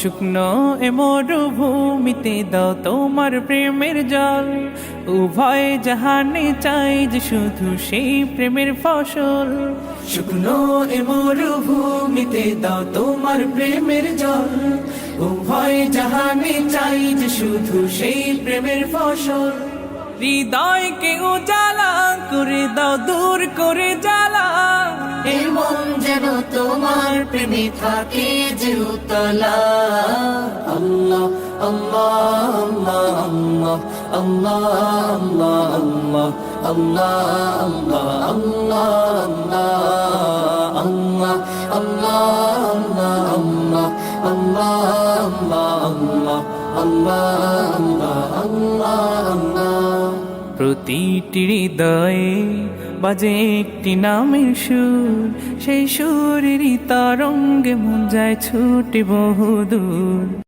শুকনো এ মরুভূমিতে দাও তোমার প্রেমের জল, উভয় জাহানে চাই যে শুধু সেই প্রেমের ফসল। শুকনো এ মরুভূমিতে দাও তোমার প্রেমের জল, উভয় জাহানে চাই যে শুধু সেই প্রেমের ফসল। হৃদয়কে উজালা করে দাও, দূর করে জ্বালা, এমন যেন তোমার প্রেমে থাকে যে উতলা। আল্লাহ আল্লাহ আল্লাহ আল্লাহ আল্লাহ আল্লাহ আল্লাহ আল্লাহ আল্লাহ আল্লাহ আল্লাহ আল্লাহ। প্রতিটি হৃদয়ে বাজে একটি নামের সুর, সেই সুরেরই তরঙ্গে মন যায় ছুটে বহুদূর।